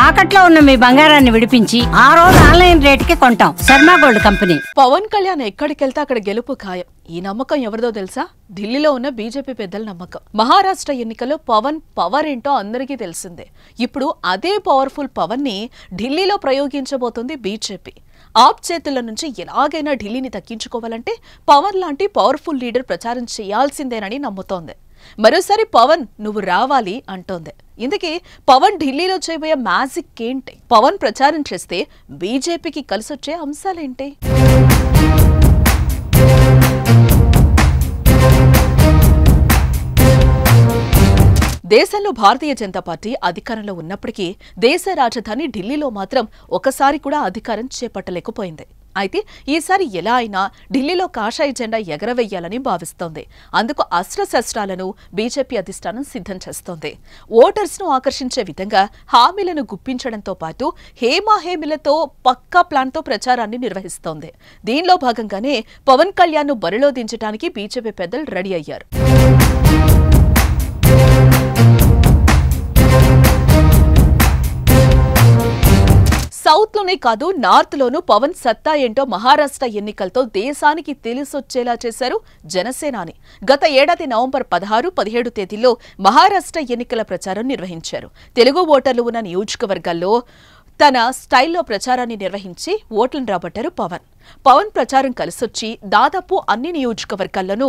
తాకట్లో ఉన్న మీ బంగారాన్ని విడిపించి ఆ రోజు ఆన్లైన్ రేటుకి కొంటాం. Sharma gold company. పవన్ కళ్యాణ్ ఎక్కడికెళ్తే అక్కడ గెలుపు ఖాయం. ఈ నమ్మకం ఎవరిదో తెలుసా? ఢిల్లీలో ఉన్న బీజేపీ పెద్దల నమ్మకం. మహారాష్ట్ర ఎన్నికల్లో పవన్ పవర్ ఏంటో అందరికీ తెలిసిందే. ఇప్పుడు అదే పవర్ఫుల్ పవన్ ని ఢిల్లీలో ప్రయోగించబోతోంది బీజేపీ. ఆప్ చేతుల నుంచి ఎలాగైనా ఢిల్లీని దక్కించుకోవాలంటే పవన్ లాంటి పవర్ఫుల్ లీడర్ ప్రచారం చేయాల్సిందేనని నమ్ముతోంది. మరోసారి పవన్ నువ్వు రావాలి అంటోంది. ఇందుకే పవన్ ఢిల్లీలో చేయబోయే మ్యాజిక్ ఏంటి? పవన్ ప్రచారం చేస్తే బీజేపీకి కలిసొచ్చే అంశాలేంటి? దేశంలో భారతీయ జనతా పార్టీ అధికారంలో ఉన్నప్పటికీ దేశ రాజధాని ఢిల్లీలో మాత్రం ఒకసారి కూడా అధికారం చేపట్టలేకపోయింది. అయితే ఈసారి ఎలా అయినా ఢిల్లీలో కాషాయ జెండా ఎగరవేయాలని భావిస్తోంది. అందుకు అస్త్రశస్త్రాలను బీజేపీ అధిష్టానం సిద్ధం చేస్తోంది. ఓటర్స్ ను ఆకర్షించే విధంగా హామీలను గుప్పించడంతో పాటు హేమీలతో పక్కా ప్లాన్తో ప్రచారాన్ని నిర్వహిస్తోంది. దీనిలో భాగంగానే పవన్ కళ్యాణ్ ను బరిలో దించడానికి బీజేపీ పెద్దలు రెడీ అయ్యారు. సౌత్ లోనే కాదు, నార్త్ లోనూ పవన్ సత్తా ఏంటో మహారాష్ట్ర ఎన్నికలతో దేశానికి తెలిసొచ్చేలా చేశారు జనసేనాని. గత ఏడాది నవంబర్ 16, 17 తేదీల్లో మహారాష్ట్ర ఎన్నికల ప్రచారం నిర్వహించారు. తెలుగు ఓటర్లు ఉన్న నియోజకవర్గాల్లో తన స్టైల్లో ప్రచారాన్ని నిర్వహించి ఓట్లను రాబట్టారు పవన్ ప్రచారం కలిసొచ్చి దాదాపు అన్ని నియోజకవర్గాల్లోనూ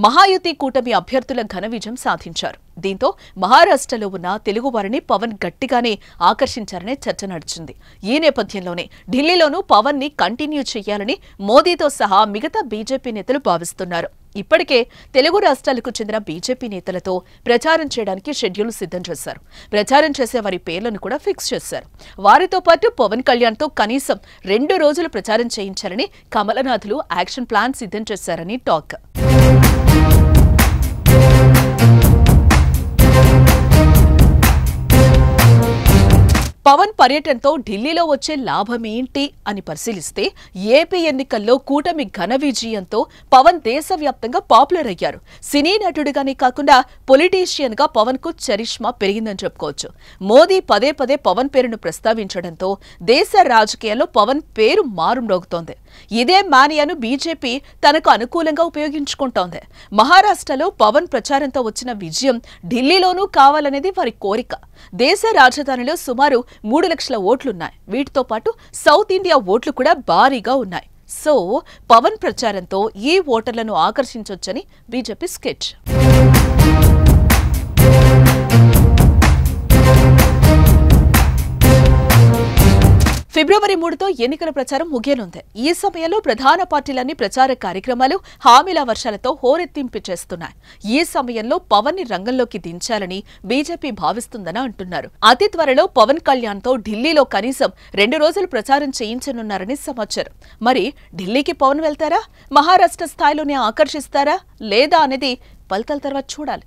మహాయుతి కూటమి అభ్యర్థుల ఘన విజయం సాధించారు. దీంతో మహారాష్ట్రలో ఉన్న తెలుగువారిని పవన్ గట్టిగానే ఆకర్షించారనే చర్చ నడిచింది. ఈ నేపథ్యంలోనే ఢిల్లీలోనూ పవన్ ని కంటిన్యూ చేయాలని మోదీతో సహా మిగతా బీజేపీ నేతలు భావిస్తున్నారు. ఇప్పటికే తెలుగు రాష్ట్రాలకు చెందిన బీజేపీ నేతలతో ప్రచారం చేయడానికి షెడ్యూల్ సిద్ధం చేశారు. ప్రచారం చేసే వారి పేర్లను కూడా ఫిక్స్ చేశారు. వారితో పాటు పవన్ కళ్యాణ్ తో కనీసం 2 రోజులు ప్రచారం చేయించాలని కమలనాథులు యాక్షన్ ప్లాన్ సిద్ధం చేశారని టాక్. పవన్ పర్యటనతో ఢిల్లీలో వచ్చే లాభమేంటి అని పరిశీలిస్తే ఏపీ ఎన్నికల్లో కూటమి ఘన విజయంతో పవన్ దేశవ్యాప్తంగా పాపులర్ అయ్యారు. సినీ నటుడిగానే కాకుండా పొలిటీషియన్ గా పవన్ కు చరిష్మా పెరిగిందని చెప్పుకోవచ్చు. మోదీ పదే పదే పవన్ పేరును ప్రస్తావించడంతో దేశ రాజకీయాల్లో పవన్ పేరు మారుమ్రోగుతోంది. ఇదే మానియాను బీజేపీ తనకు అనుకూలంగా ఉపయోగించుకుంటోంది. మహారాష్ట్రలో పవన్ ప్రచారంతో వచ్చిన విజయం ఢిల్లీలోనూ కావాలనేది వారి కోరిక. దేశ రాజధానిలో సుమారు 3 లక్షల ఓట్లున్నాయి. వీటితో పాటు సౌత్ ఇండియా ఓట్లు కూడా భారీగా ఉన్నాయి. సో పవన్ ప్రచారంతో ఈ ఓటర్లను ఆకర్షించొచ్చని బీజేపీ స్కెచ్. ఫిబ్రవరి 3తో ఎన్నికల ప్రచారం ముగియనుంది. ఈ సమయంలో ప్రధాన పార్టీలన్నీ ప్రచార కార్యక్రమాలు హామీల వర్షాలతో హోరెత్తింపు చేస్తున్నాయి. ఈ సమయంలో పవన్ ని రంగంలోకి దించాలని బీజేపీ భావిస్తుందని అంటున్నారు. అతి త్వరలో పవన్ కళ్యాణ్ తో ఢిల్లీలో కనీసం 2 రోజులు ప్రచారం చేయించనున్నారని సమాచారం. మరి ఢిల్లీకి పవన్ వెళ్తారా? మహారాష్ట్ర స్థాయిలోనే ఆకర్షిస్తారా లేదా అనేది ఫలితాల తర్వాత చూడాలి.